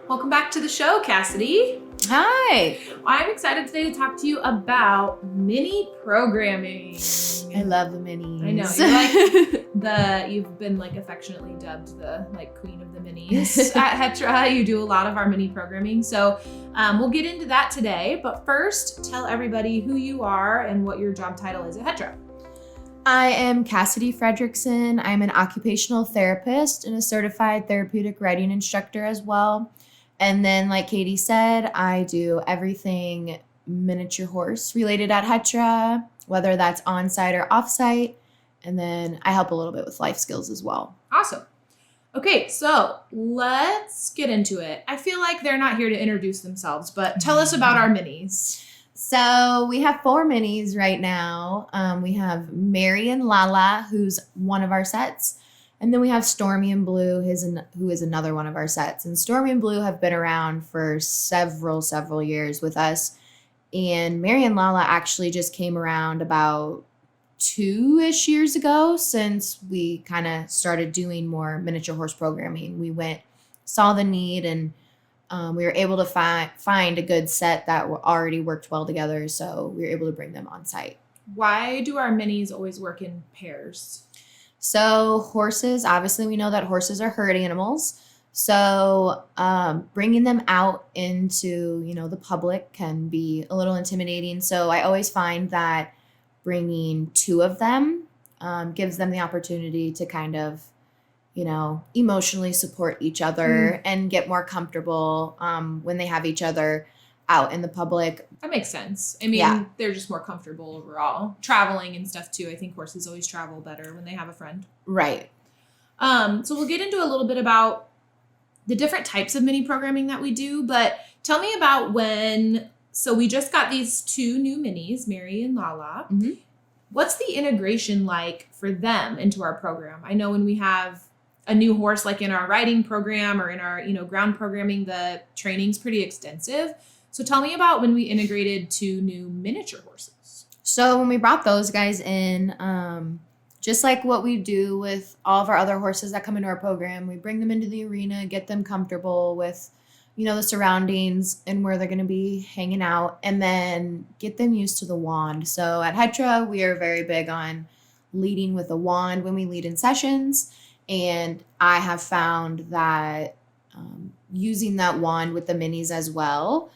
Welcome back to the show, Cassidy. Hi. I'm excited today to talk to you about mini programming. I love the minis. I know. You've been affectionately dubbed the queen of the minis at HETRA. You do a lot of our mini programming. So we'll get into that today. But first, tell everybody who you are and what your job title is at HETRA. I am Cassidy Fredrickson. I'm an occupational therapist and a certified therapeutic writing instructor as well. And then, like Katie said, I do everything miniature horse related at HETRA, whether that's on-site or off-site. And then I help a little bit with life skills as well. Awesome. Okay, so let's get into it. I feel like they're not here to introduce themselves, but tell us about our minis. So we have 4 minis right now. We have Mary and Lala, who's one of our sets. And then we have Stormy and Blue, who is another one of our sets. And Stormy and Blue have been around for several years with us. And Mary and Lala actually just came around about 2-ish years ago, since we kind of started doing more miniature horse programming. We saw the need, and we were able to find a good set that already worked well together. So we were able to bring them on site. Why do our minis always work in pairs? So horses, obviously we know that horses are herd animals. So bringing them out into, the public can be a little intimidating. So I always find that bringing 2 of them gives them the opportunity to kind of, emotionally support each other and get more comfortable when they have each other out in the public. That makes sense. I mean, They're just more comfortable overall. Traveling and stuff too. I think horses always travel better when they have a friend. Right. So we'll get into a little bit about the different types of mini programming that we do, but tell me about so we just got these 2 new minis, Mary and Lala. Mm-hmm. What's the integration like for them into our program? I know when we have a new horse, like in our riding program or in our, ground programming, the training's pretty extensive. So tell me about when we integrated 2 new miniature horses. So when we brought those guys in, just like what we do with all of our other horses that come into our program, we bring them into the arena, get them comfortable with, the surroundings and where they're going to be hanging out, and then get them used to the wand. So at HETRA, we are very big on leading with a wand when we lead in sessions. And I have found that using that wand with the minis as well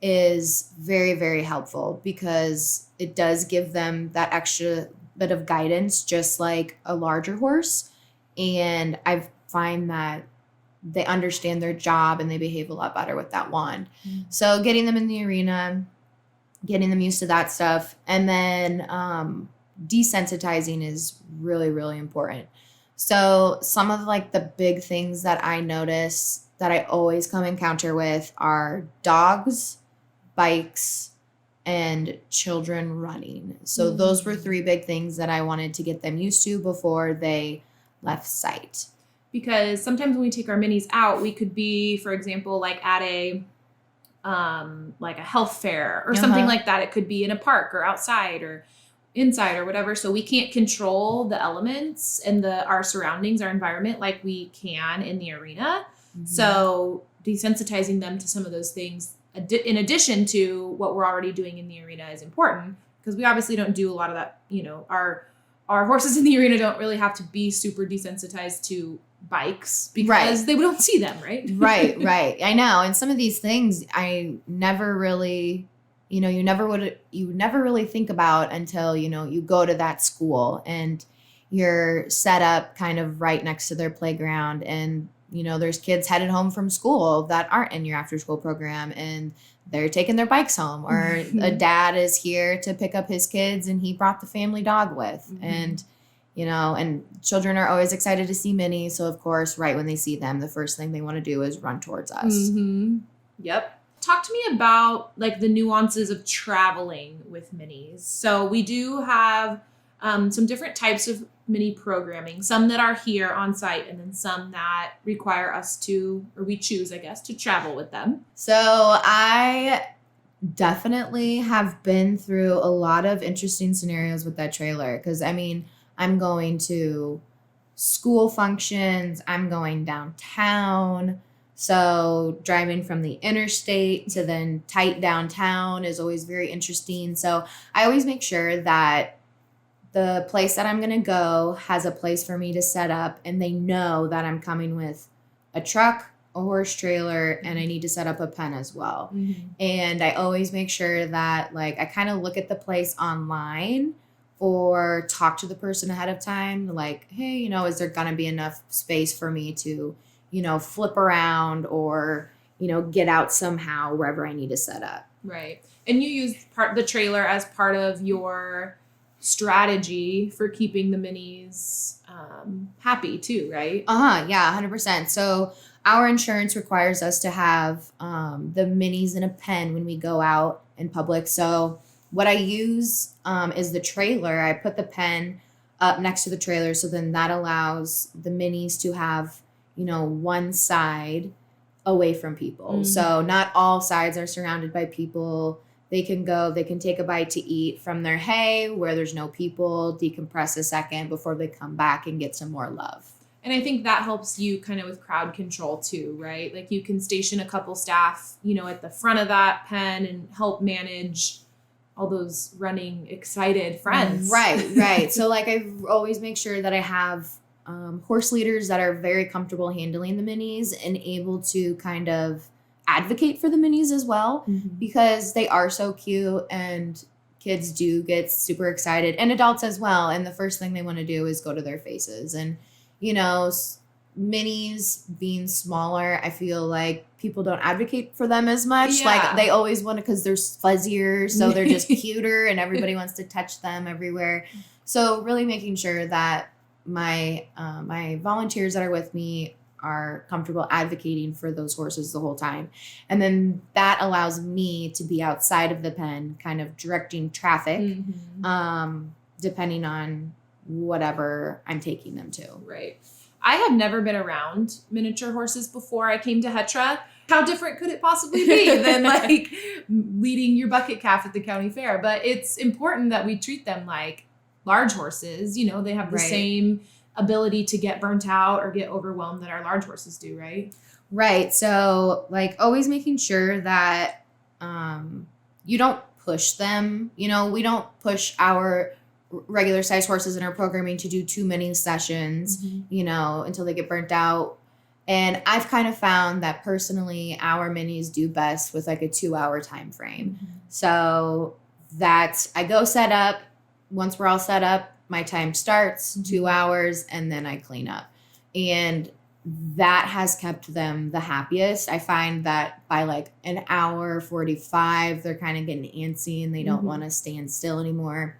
is very, very helpful, because it does give them that extra bit of guidance, just like a larger horse. And I find that they understand their job and they behave a lot better with that wand. Mm-hmm. So getting them in the arena, getting them used to that stuff, and then desensitizing is really, really important. So some of the big things that I notice that I always come encounter with are dogs, bikes, and children running. So those were 3 big things that I wanted to get them used to before they left sight. Because sometimes when we take our minis out, we could be, for example, at a health fair or something like that. It could be in a park or outside or inside or whatever. So we can't control the elements and our surroundings, our environment, like we can in the arena. Mm-hmm. So desensitizing them to some of those things, in addition to what we're already doing in the arena, is important, because we obviously don't do a lot of that. Our horses in the arena don't really have to be super desensitized to bikes, because they don't see them, right? Right. I know. And some of these things I never really, you never really think about until, you go to that school and you're set up kind of right next to their playground, and there's kids headed home from school that aren't in your after school program, and they're taking their bikes home, or a dad is here to pick up his kids and he brought the family dog with. Mm-hmm. And children are always excited to see minis. So of course, right when they see them, the first thing they want to do is run towards us. Mm-hmm. Yep. Talk to me about the nuances of traveling with minis. So we do have some different types of mini programming, some that are here on site, and then some that require us we choose, I guess, to travel with them. So I definitely have been through a lot of interesting scenarios with that trailer, because I'm going to school functions, I'm going downtown, So driving from the interstate to then tight downtown is always very interesting. So I always make sure that the place that I'm going to go has a place for me to set up, and they know that I'm coming with a truck, a horse trailer, and I need to set up a pen as well. Mm-hmm. And I always make sure that like I kind of look at the place online or talk to the person ahead of time, like, hey, you know, is there going to be enough space for me to, you know, flip around or, you know, get out somehow wherever I need to set up. Right. And you use the trailer as part of your strategy for keeping the minis happy too, right? Yeah, 100%. So our insurance requires us to have the minis in a pen when we go out in public. So what I use is the trailer. I put the pen up next to the trailer, so then that allows the minis to have, you know, one side away from people. Mm-hmm. So not all sides are surrounded by people. They can take a bite to eat from their hay where there's no people, decompress a second before they come back and get some more love. And I think that helps you kind of with crowd control too, right? Like you can station a couple staff, you know, at the front of that pen and help manage all those running excited friends. Right. So like I always make sure that I have horse leaders that are very comfortable handling the minis and able to kind of advocate for the minis as well, because they are so cute and kids do get super excited, and adults as well. And the first thing they want to do is go to their faces. And, you know, minis being smaller, I feel like people don't advocate for them as much. Yeah. Like they always want to, because they're fuzzier, so they're just cuter and everybody wants to touch them everywhere. So really making sure that my volunteers that are with me are comfortable advocating for those horses the whole time. And then that allows me to be outside of the pen, kind of directing traffic, depending on whatever I'm taking them to. Right. I have never been around miniature horses before I came to HETRA. How different could it possibly be than like leading your bucket calf at the county fair? But it's important that we treat them like large horses. You know, they have the same ability to get burnt out or get overwhelmed that our large horses do, right? Right. So like always making sure that you don't push them. You know, we don't push our regular size horses in our programming to do too many sessions, you know, until they get burnt out. And I've kind of found that personally our minis do best with like a 2-hour time frame. So that's, I go set up. Once we're all set up, my time starts, 2 hours, and then I clean up. And that has kept them the happiest. I find that by like an hour 45, they're kind of getting antsy and they don't want to stand still anymore,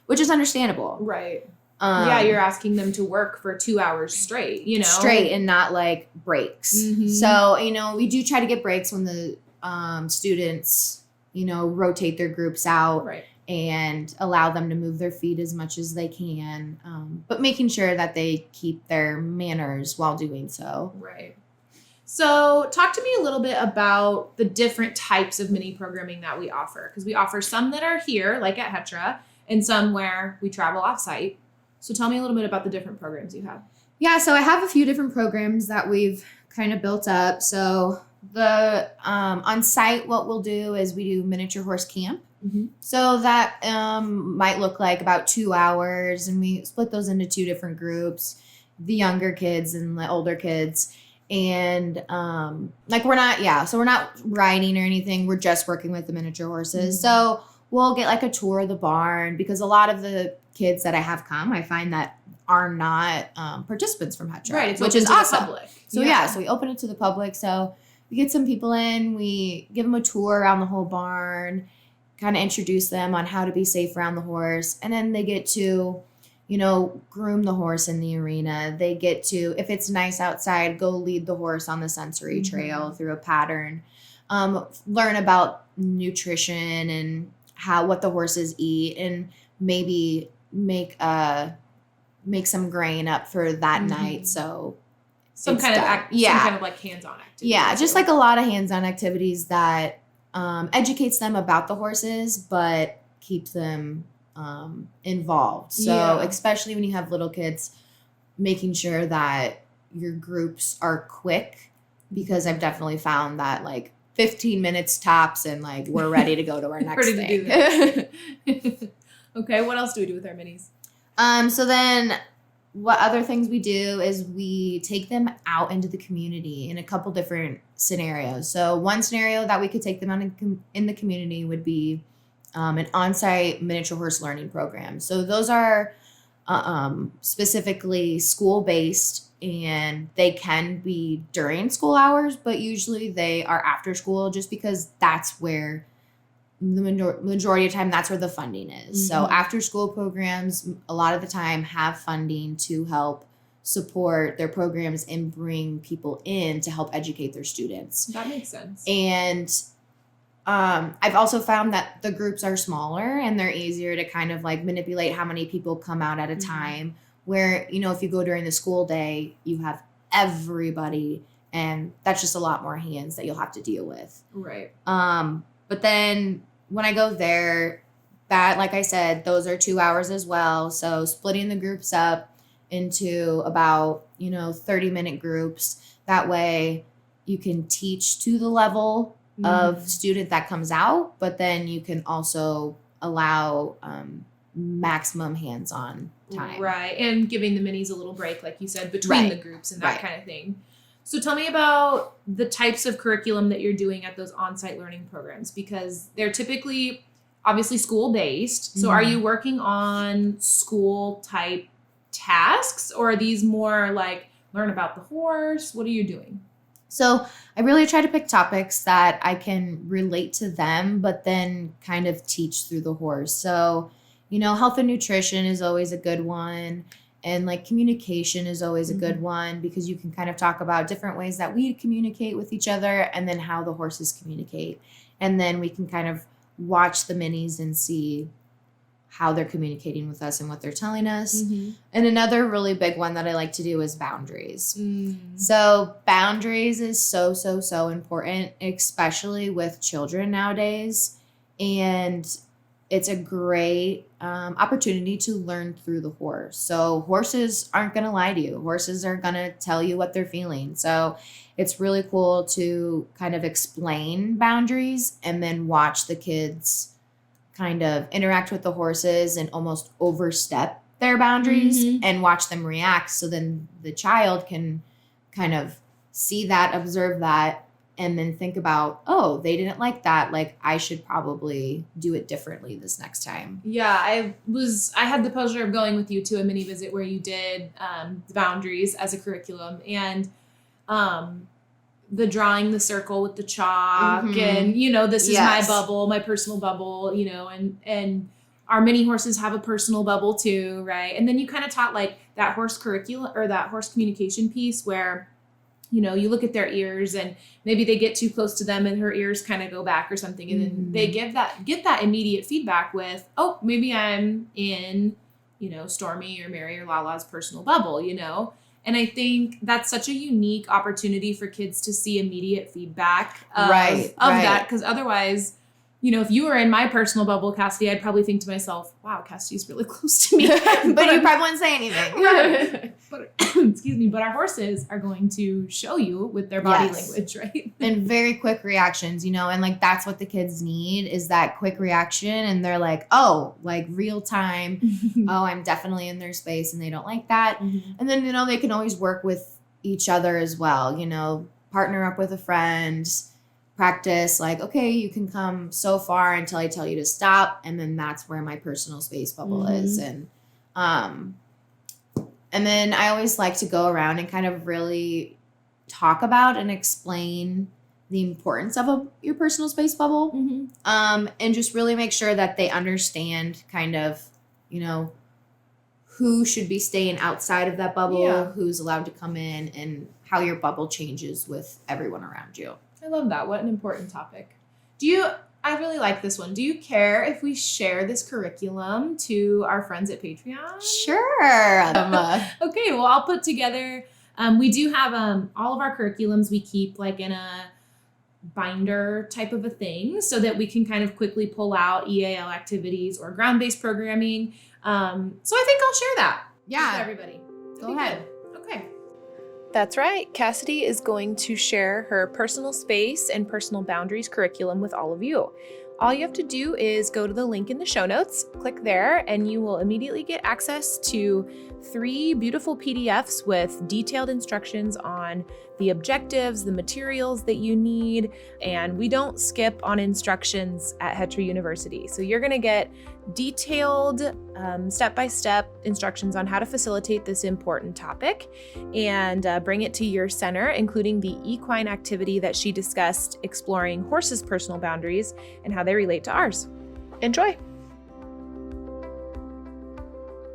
which is understandable. Right. Yeah, you're asking them to work for 2 hours straight, you know? Straight and not like breaks. So, you know, we do try to get breaks when the students, you know, rotate their groups out. Right. And allow them to move their feet as much as they can, but making sure that they keep their manners while doing so. Right. So talk to me a little bit about the different types of mini programming that we offer, because we offer some that are here, like at HETRA, and some where we travel offsite. So tell me a little bit about the different programs you have. Yeah, so I have a few different programs that we've kind of built up. So the on site, what we'll do is we do miniature horse camp. So that might look like about 2 hours, and we split those into 2 different groups, the younger kids and the older kids. And like we're not riding or anything. We're just working with the miniature horses. So we'll get like a tour of the barn, because a lot of the kids that I have come, I find that are not participants from HETRA, right? Which is awesome. So yeah, we open it to the public. So we get some people in, we give them a tour around the whole barn, kind of introduce them on how to be safe around the horse. And then they get to, you know, groom the horse in the arena. They get to, if it's nice outside, go lead the horse on the sensory trail through a pattern, learn about nutrition and what the horses eat, and maybe make some grain up for that night. So some kind of like hands-on activity. Yeah, just like a lot of hands-on activities that educates them about the horses, but keeps them involved. So especially when you have little kids, making sure that your groups are quick because I've definitely found that like 15 minutes tops and like we're ready to go to our next Ready to thing. do that. Okay, what else do we do with our minis? So then what other things we do is we take them out into the community in a couple different scenarios. So one scenario that we could take them out in the community would be an on-site miniature horse learning program. So those are specifically school-based, and they can be during school hours, but usually they are after school just because that's where the majority of time, that's where the funding is. So after school programs a lot of the time have funding to help support their programs and bring people in to help educate their students. That makes sense. And I've also found that the groups are smaller and they're easier to kind of like manipulate how many people come out at a time, where, you know, if you go during the school day, you have everybody, and that's just a lot more hands that you'll have to deal with. Right. But then when I go there, that, like I said, those are 2 hours as well. So splitting the groups up into about, 30-minute groups. That way you can teach to the level of student that comes out, but then you can also allow maximum hands-on time. Right. And giving the minis a little break, like you said, between the groups and that kind of thing. So tell me about the types of curriculum that you're doing at those on-site learning programs, because they're typically obviously school-based. So are you working on school-type tasks, or are these more like learn about the horse? What are you doing? So I really try to pick topics that I can relate to them, but then kind of teach through the horse. So, health and nutrition is always a good one. And like communication is always a good one, because you can kind of talk about different ways that we communicate with each other and then how the horses communicate. And then we can kind of watch the minis and see how they're communicating with us and what they're telling us. And another really big one that I like to do is boundaries. So boundaries is so, so, so important, especially with children nowadays. And it's a great opportunity to learn through the horse. So horses aren't going to lie to you. Horses are going to tell you what they're feeling. So it's really cool to kind of explain boundaries and then watch the kids kind of interact with the horses and almost overstep their boundaries and watch them react. So then the child can kind of see that, observe that, and then think about, oh, they didn't like that. Like, I should probably do it differently this next time. Yeah, I had the pleasure of going with you to a mini visit where you did the boundaries as a curriculum, and the drawing the circle with the chalk and, this is my bubble, my personal bubble, and our mini horses have a personal bubble too, right? And then you kind of taught like that horse curriculum or that horse communication piece where, you look at their ears and maybe they get too close to them and her ears kind of go back or something. And then they get that immediate feedback with, oh, maybe I'm in, Stormy or Mary or Lala's personal bubble, And I think that's such a unique opportunity for kids to see immediate feedback of that. Because otherwise, if you were in my personal bubble, Cassidy, I'd probably think to myself, wow, Cassidy's really close to me. but you probably wouldn't say anything. Right. But excuse me, but our horses are going to show you with their body language, right? And very quick reactions, and like that's what the kids need, is that quick reaction. And they're like, oh, like real time. Oh, I'm definitely in their space and they don't like that. And then, they can always work with each other as well, partner up with a friend, practice like, okay, you can come so far until I tell you to stop. And then that's where my personal space bubble is. And then I always like to go around and kind of really talk about and explain the importance of your personal space bubble. And just really make sure that they understand kind of, who should be staying outside of that bubble, who's allowed to come in, and how your bubble changes with everyone around you. I love that. What an important topic. I really like this one. Do you care if we share this curriculum to our friends at Patreon? Sure. Okay, well, I'll put together, we do have all of our curriculums we keep like in a binder type of a thing so that we can kind of quickly pull out EAL activities or ground-based programming. So I think I'll share that with everybody. Go ahead. Good. Okay. That's right. Cassidy is going to share her personal space and personal boundaries curriculum with all of you. All you have to do is go to the link in the show notes, click there, and you will immediately get access to 3 beautiful PDFs with detailed instructions on the objectives, the materials that you need, and we don't skip on instructions at HETRA University. So you're going to get detailed step-by-step instructions on how to facilitate this important topic and bring it to your center, including the equine activity that she discussed, exploring horses' personal boundaries and how they relate to ours. Enjoy!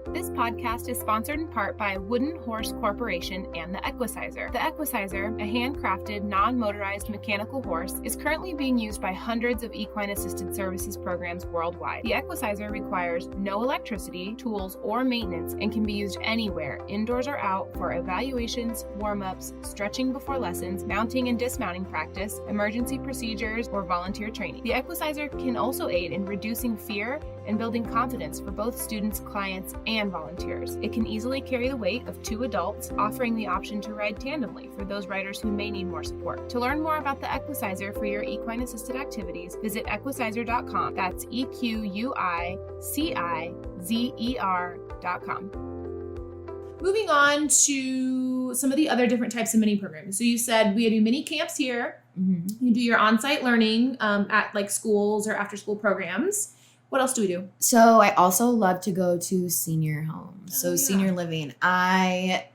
This podcast is sponsored in part by Wooden Horse Corporation and the Equicizer. The Equicizer, a handcrafted, non-motorized mechanical horse, is currently being used by hundreds of equine assisted services programs worldwide. The Equicizer requires no electricity, tools, or maintenance and can be used anywhere, indoors or out, for evaluations, warm-ups, stretching before lessons, mounting and dismounting practice, emergency procedures, or volunteer training. The Equicizer can also aid in reducing fear and building confidence for both students, clients, and volunteers. It can easily carry the weight of 2 adults, offering the option to ride tandemly for those riders who may need more support. To learn more about the Equicizer for your equine assisted activities, visit equicizer.com. That's EQUICIZER.com. Moving on to some of the other different types of mini programs. So you said we do mini camps here. Mm-hmm. You do your on-site learning at like schools or after-school programs. What else do we do? So I also love to go to senior homes. Senior living. I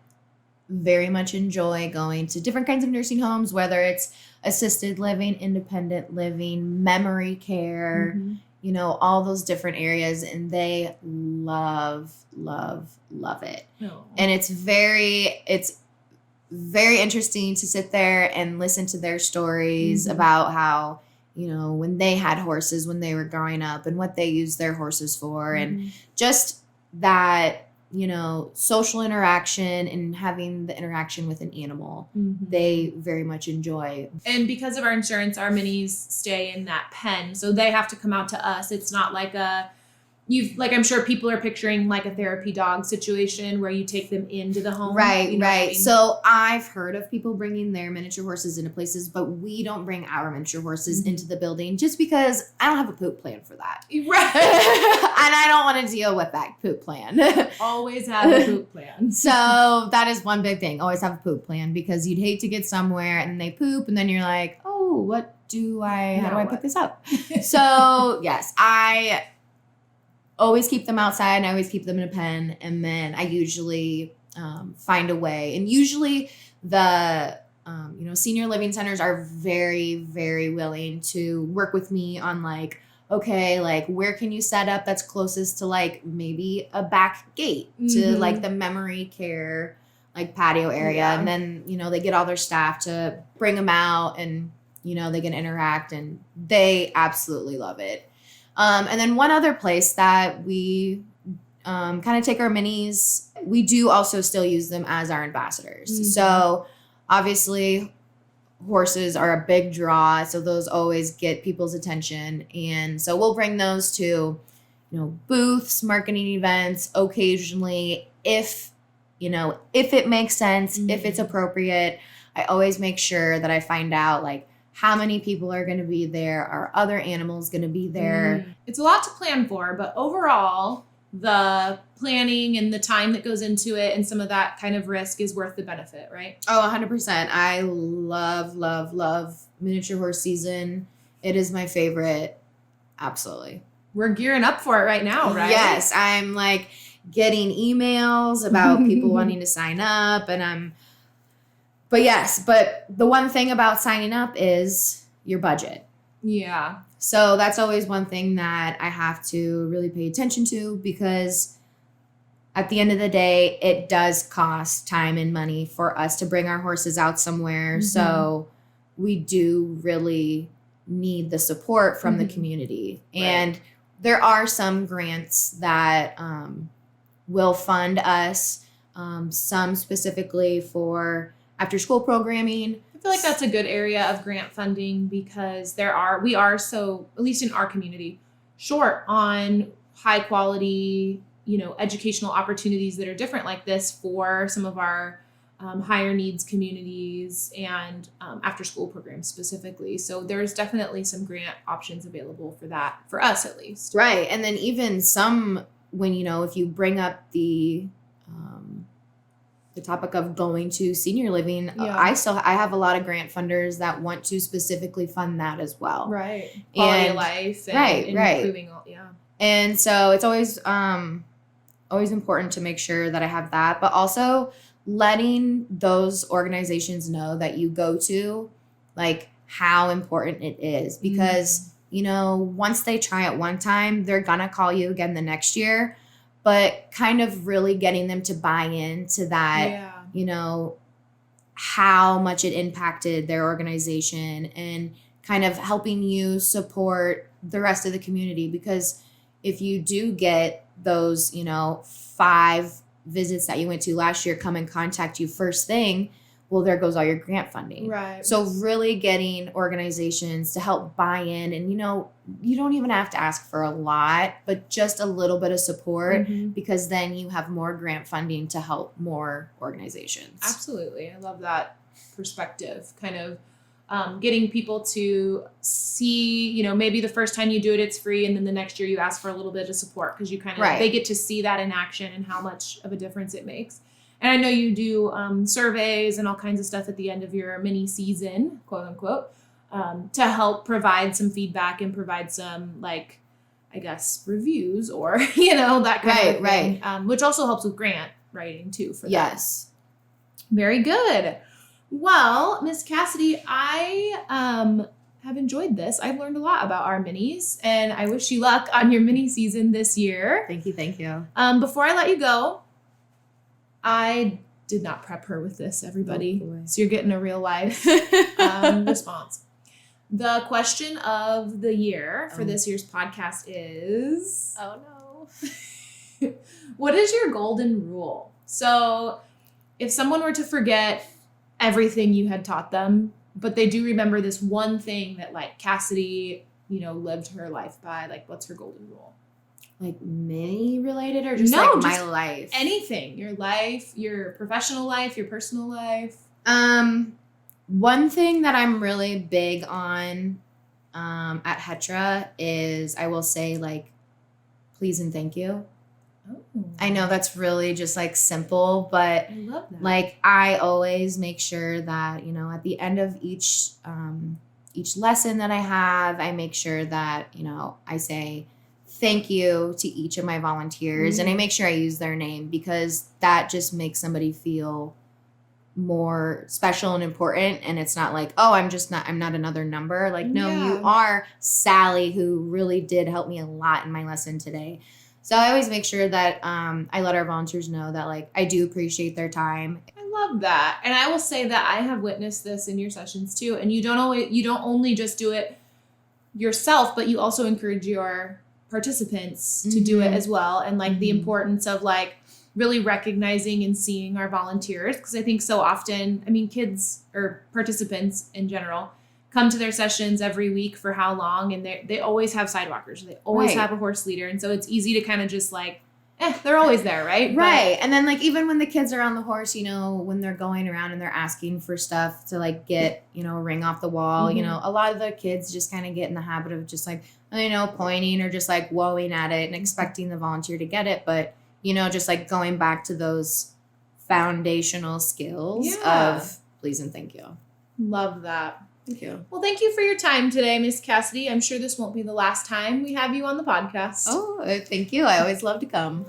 very much enjoy going to different kinds of nursing homes, whether it's assisted living, independent living, memory care, you know, all those different areas. And they love it. Oh. And it's very interesting to sit there and listen to their stories about how, you know, when they had horses when they were growing up and what they used their horses for and just that, you know, social interaction and having the interaction with an animal, they very much enjoy. And because of our insurance, our minis stay in that pen. So they have to come out to us. It's not like I'm sure people are picturing like a therapy dog situation where you take them into the home. Right, you know right. I mean? So I've heard of people bringing their miniature horses into places, but we don't bring our miniature horses into the building just because I don't have a poop plan for that. Right. And I don't want to deal with that poop plan. Always have a poop plan. So that is one big thing. Always have a poop plan because you'd hate to get somewhere and they poop and then you're like, oh, how do I pick this up? So yes, I always keep them outside and I always keep them in a pen. And then I usually find a way. And usually the, senior living centers are very, very willing to work with me on like, okay, like where can you set up that's closest to like maybe a back gate to like the memory care, like patio area. Yeah. And then, you know, they get all their staff to bring them out and, you know, they can interact and they absolutely love it. And then one other place that we kind of take our minis, we do also still use them as our ambassadors. So obviously horses are a big draw. So those always get people's attention. And so we'll bring those to, you know, booths, marketing events, occasionally, if it makes sense, if it's appropriate. I always make sure that I find out like, how many people are going to be there? Are other animals going to be there? It's a lot to plan for, but overall, the planning and the time that goes into it and some of that kind of risk is worth the benefit, right? Oh, 100%. I love miniature horse season. It is my favorite. Absolutely. We're gearing up for it right now, right? Yes. I'm like getting emails about people wanting to sign up but the one thing about signing up is your budget. Yeah. So that's always one thing that I have to really pay attention to because at the end of the day, it does cost time and money for us to bring our horses out somewhere. So we do really need the support from the community. Right. And there are some grants that will fund us, some specifically for after school programming. I feel like that's a good area of grant funding because we are so, at least in our community, short on high quality, you know, educational opportunities that are different like this for some of our higher needs communities, and after school programs specifically. So there's definitely some grant options available for that, for us at least. Right. And then even some, when, if you bring up the topic of going to senior living, I have a lot of grant funders that want to specifically fund that as well. Right. Quality of life. And improving all, yeah. And so it's always important to make sure that I have that, but also letting those organizations know that you go to, like, how important it is, because, once they try it one time, they're going to call you again the next year, but kind of really getting them to buy into that, how much it impacted their organization, and kind of helping you support the rest of the community. Because if you do get those, 5 visits that you went to last year come and contact you first thing, well, there goes all your grant funding. Right. So really getting organizations to help buy in, and, you don't even have to ask for a lot, but just a little bit of support, because then you have more grant funding to help more organizations. Absolutely. I love that perspective, kind of getting people to see, maybe the first time you do it, it's free. And then the next year you ask for a little bit of support, because you kind of, they get to see that in action and how much of a difference it makes. And I know you do surveys and all kinds of stuff at the end of your mini season, quote unquote, to help provide some feedback and provide some, like, I guess, reviews or, that kind of thing, which also helps with grant writing too for that. Yes. Very good. Well, Miss Cassidy, I have enjoyed this. I've learned a lot about our minis, and I wish you luck on your mini season this year. Thank you. Before I let you go, I did not prep her with this, everybody. Oh, so you're getting a real life response. The question of the year for this year's podcast is... Oh, no. What is your golden rule? So if someone were to forget everything you had taught them, but they do remember this one thing that, like, Cassidy, lived her life by, like, what's her golden rule? Like mini related, or just my life? Anything. Your life, your professional life, your personal life. One thing that I'm really big on at HETRA is, I will say, like, please and thank you. Oh. I know that's really just, like, simple, but I love that. Like, I always make sure that, at the end of each lesson that I have, I make sure that, I say thank you to each of my volunteers, and I make sure I use their name, because that just makes somebody feel more special and important. And it's not like, oh, I'm not another number. Like, no, you are Sally, who really did help me a lot in my lesson today. So I always make sure that I let our volunteers know that, like, I do appreciate their time. I love that. And I will say that I have witnessed this in your sessions too. And you don't only just do it yourself, but you also encourage your participants to do it as well. And, like, the importance of, like, really recognizing and seeing our volunteers. Because I think so often, kids or participants in general come to their sessions every week for how long, and they always have sidewalkers. They always have a horse leader. And so it's easy to kind of just, like, they're always there, right? Right. And then, like, even when the kids are on the horse, when they're going around and they're asking for stuff to, like, get, a ring off the wall, a lot of the kids just kind of get in the habit of just, like, pointing or just, like, woeing at it and expecting the volunteer to get it. But, just, like, going back to those foundational skills of please and thank you. Love that. Thank you. Well, thank you for your time today, Miss Cassidy. I'm sure this won't be the last time we have you on the podcast. Oh, thank you. I always love to come.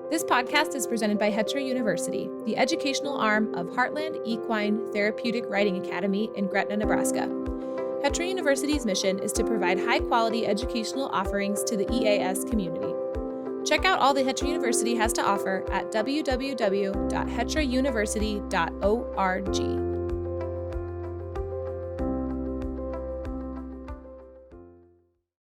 This podcast is presented by HETRA University, the educational arm of Heartland Equine Therapeutic Riding Academy in Gretna, Nebraska. HETRA University's mission is to provide high-quality educational offerings to the EAS community. Check out all the HETRA University has to offer at www.hetrauniversity.org.